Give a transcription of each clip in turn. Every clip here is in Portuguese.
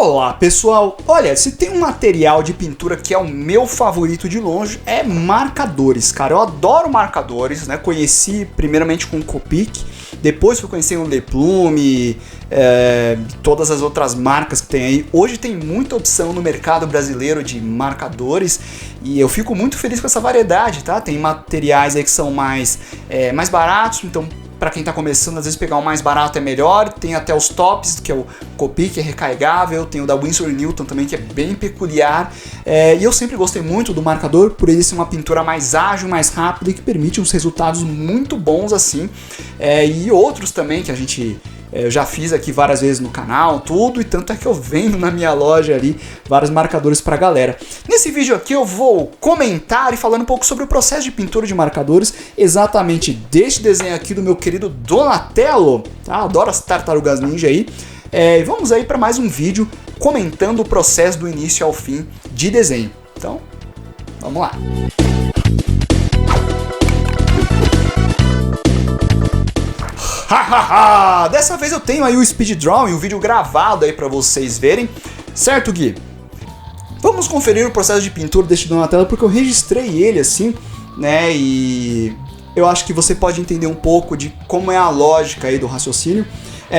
Olá pessoal, olha, se tem um material de pintura que é o meu favorito de longe, é marcadores, cara. Eu adoro marcadores, né? Conheci primeiramente com o Copic, depois fui conhecer o Le Plume, todas as outras marcas que tem aí. Hoje tem muita opção no mercado brasileiro de marcadores e eu fico muito feliz com essa variedade, tá? Tem materiais aí que são mais baratos, então para quem está começando, às vezes pegar o mais barato é melhor. Tem até os tops, que é o Copic, que é recarregável. Tem o da Winsor & Newton também, que é bem peculiar. E eu sempre gostei muito do marcador, por ele ser uma pintura mais ágil, mais rápida e que permite uns resultados muito bons assim. E outros também que a gente... Eu já fiz aqui várias vezes no canal, tudo, e tanto é que eu vendo na minha loja ali vários marcadores pra galera. Nesse vídeo aqui eu vou comentar e falando um pouco sobre o processo de pintura de marcadores, exatamente deste desenho aqui do meu querido Donatello, tá? Adoro as tartarugas ninja aí. Vamos aí para mais um vídeo comentando o processo do início ao fim de desenho. Então, vamos lá. Dessa vez eu tenho aí o Speed Drawing, o vídeo gravado aí pra vocês verem, certo, Gui? Vamos conferir o processo de pintura deste Donatello porque eu registrei ele assim, né, e eu acho que você pode entender um pouco de como é a lógica aí do raciocínio.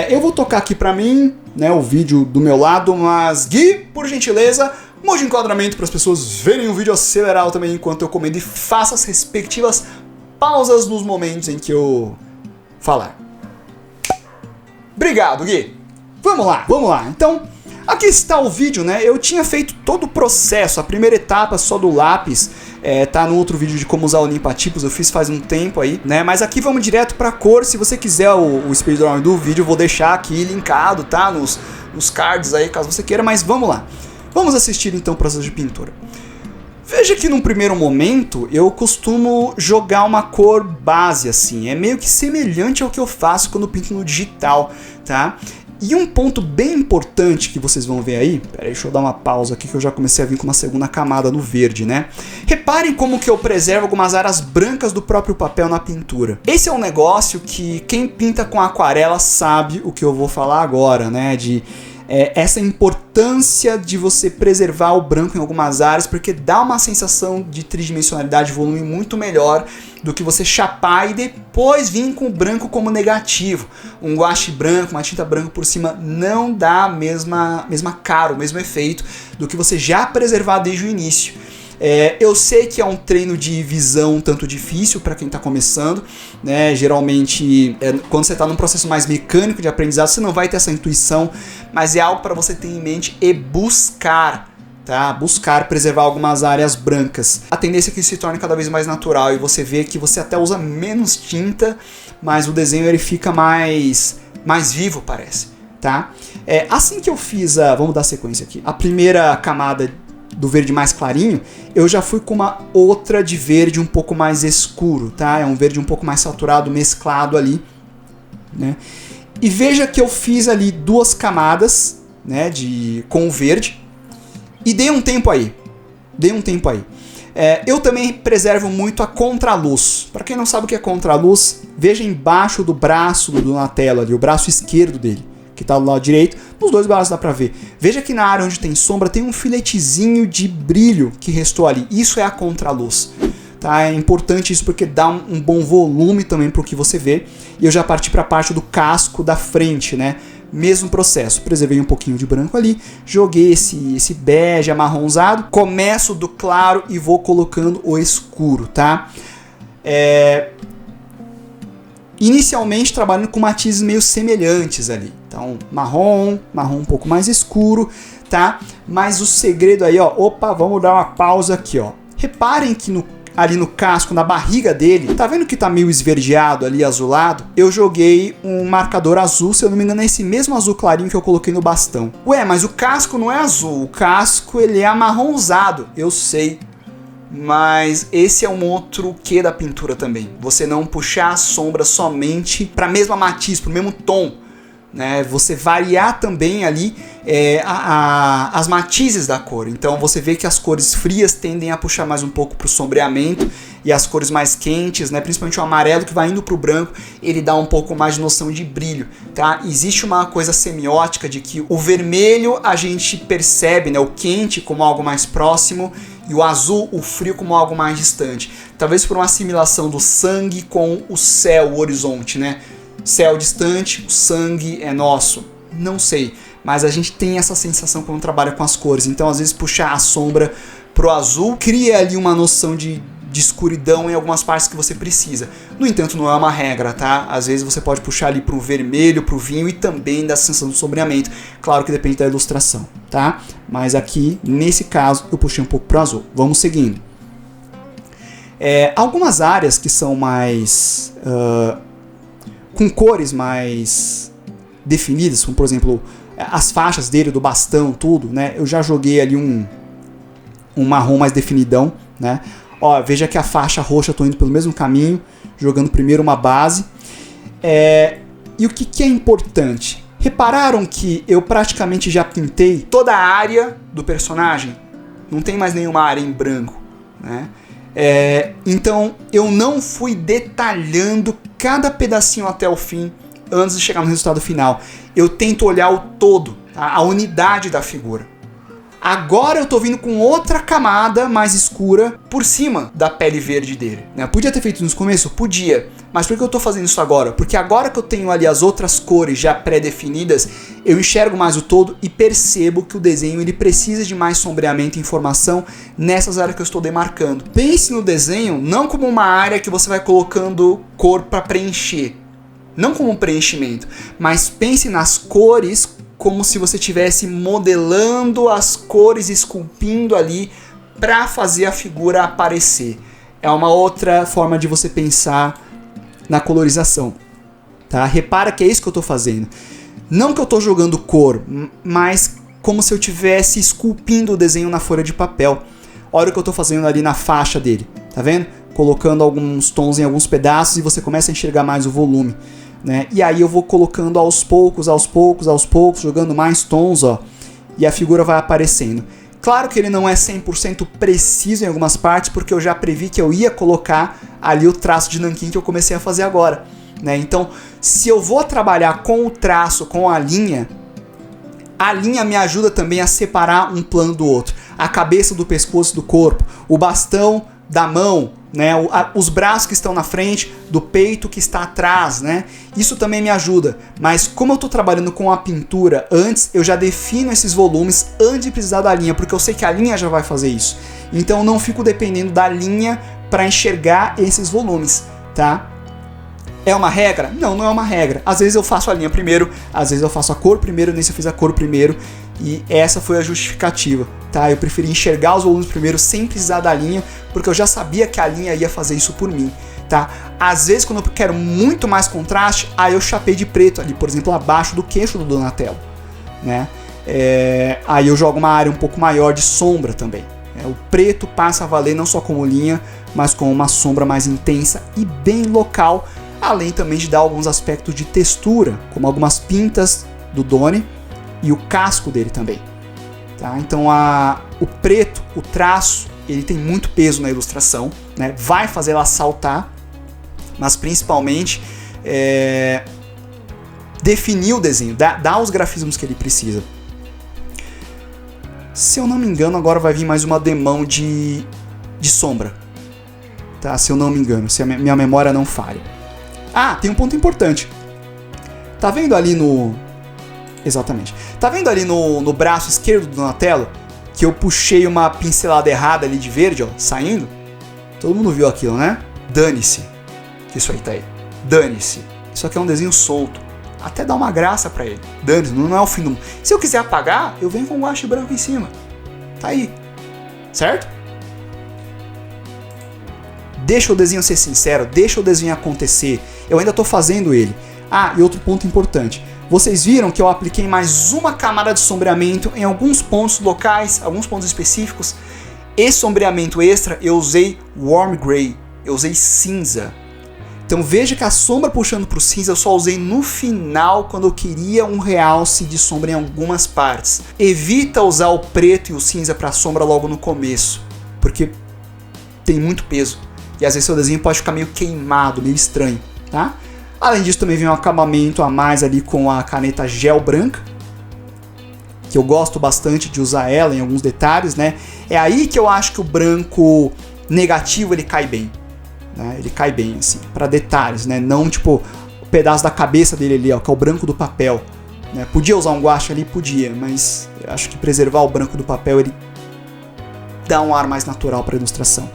Eu vou tocar aqui pra mim, né, o vídeo do meu lado, mas Gui, por gentileza, mude o enquadramento para as pessoas verem o vídeo acelerado também enquanto eu comento e faça as respectivas pausas nos momentos em que eu falar. Obrigado, Gui. Vamos lá. Então, aqui está o vídeo, né? Eu tinha feito todo o processo, a primeira etapa só do lápis, tá no outro vídeo de como usar o limpa-tipos, eu fiz faz um tempo aí, né? Mas aqui vamos direto pra cor. Se você quiser o speed drawing do vídeo, eu vou deixar aqui linkado, tá? Nos cards aí, caso você queira, mas vamos lá. Vamos assistir então o processo de pintura. Veja que num primeiro momento eu costumo jogar uma cor base assim, é meio que semelhante ao que eu faço quando pinto no digital, tá? E um ponto bem importante que vocês vão ver aí, peraí, deixa eu dar uma pausa aqui que eu já comecei a vir com uma segunda camada no verde, né? Reparem como que eu preservo algumas áreas brancas do próprio papel na pintura. Esse é um negócio que quem pinta com aquarela sabe o que eu vou falar agora, né? Essa importância de você preservar o branco em algumas áreas, porque dá uma sensação de tridimensionalidade e volume muito melhor do que você chapar e depois vir com o branco como negativo. Um guache branco, uma tinta branca por cima não dá a mesma cara, o mesmo efeito do que você já preservar desde o início. Eu sei que é um treino de visão um tanto difícil para quem está começando, né? Geralmente, quando você está num processo mais mecânico de aprendizado, você não vai ter essa intuição, mas é algo para você ter em mente e buscar, tá? Buscar preservar algumas áreas brancas. A tendência é que se torne cada vez mais natural e você vê que você até usa menos tinta, mas o desenho ele fica mais vivo, parece, tá? Assim que eu fiz vamos dar sequência aqui, a primeira camada do verde mais clarinho, eu já fui com uma outra de verde um pouco mais escuro, tá? É um verde um pouco mais saturado, mesclado ali, né? E veja que eu fiz ali duas camadas, né, com o verde e dei um tempo aí. Eu também preservo muito a contraluz. Para quem não sabe o que é contraluz, veja embaixo do braço do Donatello ali, o braço esquerdo dele, que está do lado direito, nos dois braços dá pra ver. Veja que na área onde tem sombra tem um filetezinho de brilho que restou ali. Isso é a contraluz. Tá? É importante isso porque dá um bom volume também pro que você vê. E eu já parti para a parte do casco da frente, né? Mesmo processo. Preservei um pouquinho de branco ali, joguei esse bege amarronzado, começo do claro e vou colocando o escuro, tá? Inicialmente trabalhando com matizes meio semelhantes ali. Então, marrom um pouco mais escuro, tá? Mas o segredo aí, ó, vamos dar uma pausa aqui, ó. Reparem que ali no casco, na barriga dele, tá vendo que tá meio esverdeado ali, azulado? Eu joguei um marcador azul, se eu não me engano é esse mesmo azul clarinho que eu coloquei no bastão. Ué, mas o casco não é azul, o casco ele é amarronzado, eu sei. Mas esse é um outro quê da pintura também. Você não puxar a sombra somente para a mesma matiz, para o mesmo tom, né? Você variar também ali as matizes da cor. Então você vê que as cores frias tendem a puxar mais um pouco para o sombreamento e as cores mais quentes, né, principalmente o amarelo que vai indo para o branco, ele dá um pouco mais de noção de brilho, tá? Existe uma coisa semiótica de que o vermelho a gente percebe, né, o quente como algo mais próximo e o azul, o frio, como algo mais distante. Talvez por uma assimilação do sangue com o céu, o horizonte, né? Céu distante, o sangue é nosso. Não sei, mas a gente tem essa sensação quando trabalha com as cores. Então, às vezes, puxar a sombra pro azul cria ali uma noção de escuridão em algumas partes que você precisa. No entanto, não é uma regra, tá? Às vezes você pode puxar ali pro vermelho, pro vinho e também dá sensação de sombreamento. Claro que depende da ilustração, tá? Mas aqui, nesse caso, eu puxei um pouco pro azul. Vamos seguindo. Algumas áreas que são mais... com cores mais definidas, como por exemplo, as faixas dele, do bastão, tudo, né? Eu já joguei ali um marrom mais definidão, né? Ó, veja que a faixa roxa eu estou indo pelo mesmo caminho, jogando primeiro uma base. E o que é importante? Repararam que eu praticamente já pintei toda a área do personagem? Não tem mais nenhuma área em branco, né? Então eu não fui detalhando cada pedacinho até o fim antes de chegar no resultado final. Eu tento olhar o todo, tá? A unidade da figura. Agora eu tô vindo com outra camada mais escura por cima da pele verde dele, né? Podia ter feito isso no começo? Podia. Mas por que eu tô fazendo isso agora? Porque agora que eu tenho ali as outras cores já pré-definidas, eu enxergo mais o todo e percebo que o desenho ele precisa de mais sombreamento e informação nessas áreas que eu estou demarcando. Pense no desenho não como uma área que você vai colocando cor para preencher. Não como um preenchimento, mas pense nas cores como se você estivesse modelando as cores, esculpindo ali para fazer a figura aparecer. É uma outra forma de você pensar na colorização, tá? Repara que é isso que eu estou fazendo. Não que eu estou jogando cor, mas como se eu estivesse esculpindo o desenho na folha de papel. Olha o que eu estou fazendo ali na faixa dele, tá vendo? Colocando alguns tons em alguns pedaços e você começa a enxergar mais o volume. Né? E aí eu vou colocando aos poucos, jogando mais tons, ó, e a figura vai aparecendo. Claro que ele não é 100% preciso em algumas partes, porque eu já previ que eu ia colocar ali o traço de nanquim que eu comecei a fazer agora, né? Então, se eu vou trabalhar com o traço, com a linha me ajuda também a separar um plano do outro. A cabeça do pescoço do corpo, o bastão da mão, né, os braços que estão na frente, do peito que está atrás, né? Isso também me ajuda. Mas como eu estou trabalhando com a pintura antes, eu já defino esses volumes antes de precisar da linha, porque eu sei que a linha já vai fazer isso. Então eu não fico dependendo da linha para enxergar esses volumes, tá? É uma regra? Não, não é uma regra. Às vezes eu faço a linha primeiro, às vezes eu faço a cor primeiro, nesse eu fiz a cor primeiro. E essa foi a justificativa, tá? Eu preferi enxergar os volumes primeiro sem precisar da linha, porque eu já sabia que a linha ia fazer isso por mim, tá? Às vezes quando eu quero muito mais contraste, aí eu chapei de preto ali, por exemplo, abaixo do queixo do Donatello, né? Aí eu jogo uma área um pouco maior de sombra também. O preto passa a valer não só como linha, mas como uma sombra mais intensa e bem local, além também de dar alguns aspectos de textura, como algumas pintas do Donnie, e o casco dele também, tá? Então o preto, o traço, ele tem muito peso na ilustração, né? Vai fazer ela saltar, mas principalmente definir o desenho, dar os grafismos que ele precisa. Se eu não me engano, agora vai vir mais uma demão de sombra, tá? Se eu não me engano, se a minha memória não falha. Ah, tem um ponto importante. Tá vendo ali no... Exatamente. Tá vendo ali no braço esquerdo do Donatello que eu puxei uma pincelada errada ali de verde, ó, saindo? Todo mundo viu aquilo, né? Dane-se. Isso aí tá aí. Dane-se. Isso aqui é um desenho solto. Até dá uma graça pra ele. Dane-se, não é o fim do mundo. Se eu quiser apagar, eu venho com um guache branco em cima. Tá aí. Certo? Deixa o desenho ser sincero, deixa o desenho acontecer. Eu ainda tô fazendo ele. Ah, e outro ponto importante. Vocês viram que eu apliquei mais uma camada de sombreamento em alguns pontos locais, alguns pontos específicos. Esse sombreamento extra eu usei Warm Gray, eu usei cinza. Então veja que a sombra puxando para o cinza eu só usei no final quando eu queria um realce de sombra em algumas partes. Evita usar o preto e o cinza para a sombra logo no começo, porque tem muito peso. e às vezes seu desenho pode ficar meio queimado, meio estranho, tá? Além disso, também vem um acabamento a mais ali com a caneta gel branca, que eu gosto bastante de usar ela em alguns detalhes, né? É aí que eu acho que o branco negativo ele cai bem, né? Ele cai bem, assim, para detalhes, né? Não tipo o pedaço da cabeça dele ali, ó, que é o branco do papel, né? Podia usar um guache ali? Podia, mas eu acho que preservar o branco do papel ele dá um ar mais natural para a ilustração.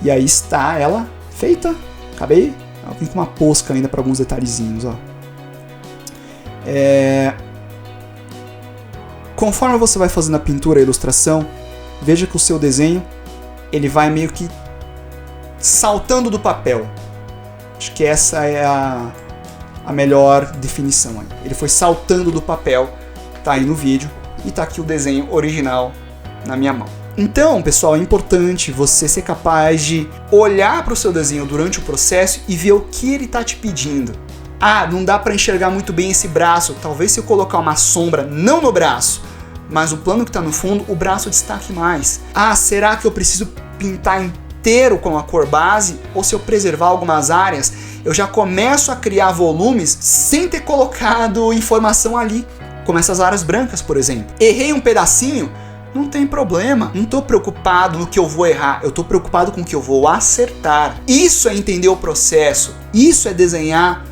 E aí está ela feita, acabei. Ela vem com uma posca ainda para alguns detalhezinhos, ó. Conforme você vai fazendo a pintura e a ilustração, veja que o seu desenho ele vai meio que saltando do papel. Acho que essa é a melhor definição aí. Ele foi saltando do papel, tá aí no vídeo, e tá aqui o desenho original na minha mão. Então, pessoal, é importante você ser capaz de olhar para o seu desenho durante o processo e ver o que ele tá te pedindo. Ah, não dá para enxergar muito bem esse braço. Talvez se eu colocar uma sombra, não no braço, mas o plano que está no fundo, o braço destaque mais. Ah, será que eu preciso pintar inteiro com a cor base? Ou se eu preservar algumas áreas, eu já começo a criar volumes sem ter colocado informação ali, como essas áreas brancas, por exemplo. Errei um pedacinho? Não tem problema. Não estou preocupado no que eu vou errar, eu estou preocupado com o que eu vou acertar. Isso é entender o processo, isso é desenhar,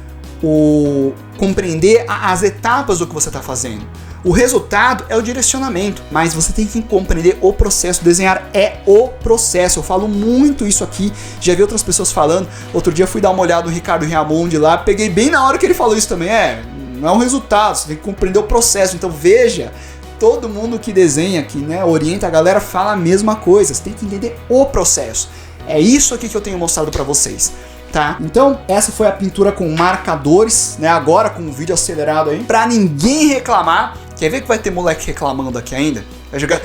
compreender as etapas do que você está fazendo. O resultado é o direcionamento, mas você tem que compreender o processo. Desenhar é o processo. Eu falo muito isso aqui, já vi outras pessoas falando. Outro dia fui dar uma olhada no Ricardo Riamundi lá, peguei bem na hora que ele falou isso também. Não é um resultado, você tem que compreender o processo. Então veja, todo mundo que desenha, que orienta a galera, fala a mesma coisa. Você tem que entender o processo. É isso aqui que eu tenho mostrado para vocês. Tá? Então, essa foi a pintura com marcadores, né? Agora com o vídeo acelerado aí, pra ninguém reclamar. Quer ver que vai ter moleque reclamando aqui ainda? Vai jogar,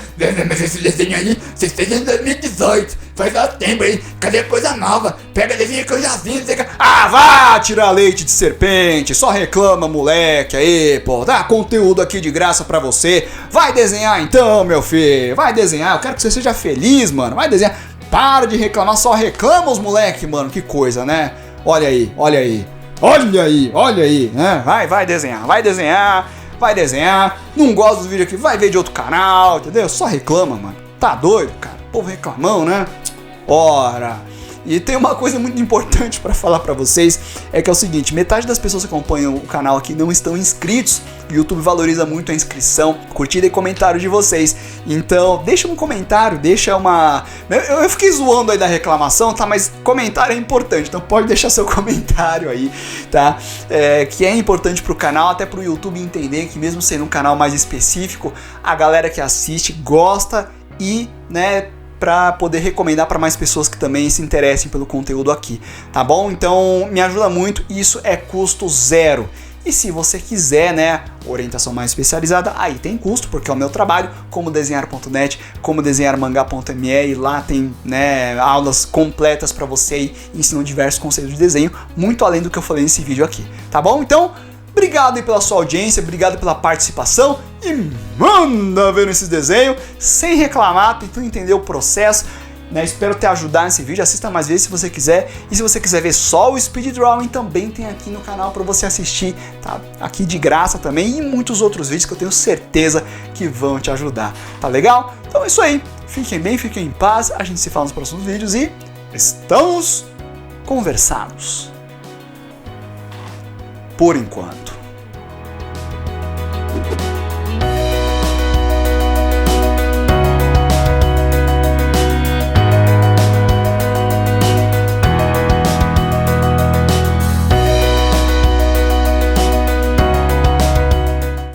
mas esse desenho aí, vocês fez em 2018, faz tempo aí, cadê coisa nova? Pega desenho que eu já vi, ah, vá tirar leite de serpente, só reclama moleque aí, pô, dá conteúdo aqui de graça pra você. Vai desenhar então, meu filho, vai desenhar, eu quero que você seja feliz, mano, vai desenhar. Para de reclamar, só reclama os moleque, mano, que coisa, né? Olha aí, olha aí, olha aí, olha aí, né? Vai desenhar, vai desenhar, vai desenhar. Não gosta do vídeo aqui, vai ver de outro canal, entendeu? Só reclama, mano. Tá doido, cara? Povo reclamão, né? Ora. E tem uma coisa muito importante para falar para vocês, é que é o seguinte, metade das pessoas que acompanham o canal aqui não estão inscritos. O YouTube valoriza muito a inscrição, curtida e comentário de vocês. Então, deixa um comentário, deixa uma... Eu fiquei zoando aí da reclamação, tá? Mas comentário é importante, então pode deixar seu comentário aí, tá? Que é importante pro canal, até pro YouTube entender que mesmo sendo um canal mais específico, a galera que assiste gosta e, né, para poder recomendar para mais pessoas que também se interessem pelo conteúdo aqui, tá bom? Então me ajuda muito, isso é custo zero. E se você quiser, né, orientação mais especializada, aí tem custo, porque é o meu trabalho, como desenhar.net, como desenharmangá.me, e lá tem, né, aulas completas para você e ensinam diversos conceitos de desenho, muito além do que eu falei nesse vídeo aqui, tá bom? Então, obrigado aí pela sua audiência, obrigado pela participação e manda ver nesses desenhos sem reclamar, tentando entender o processo, né? Espero te ajudar nesse vídeo, assista mais vezes se você quiser, e se você quiser ver só o Speed Drawing também tem aqui no canal para você assistir, tá? Aqui de graça também, e muitos outros vídeos que eu tenho certeza que vão te ajudar, tá legal? Então é isso aí, fiquem bem, fiquem em paz, a gente se fala nos próximos vídeos e estamos conversados. Por enquanto.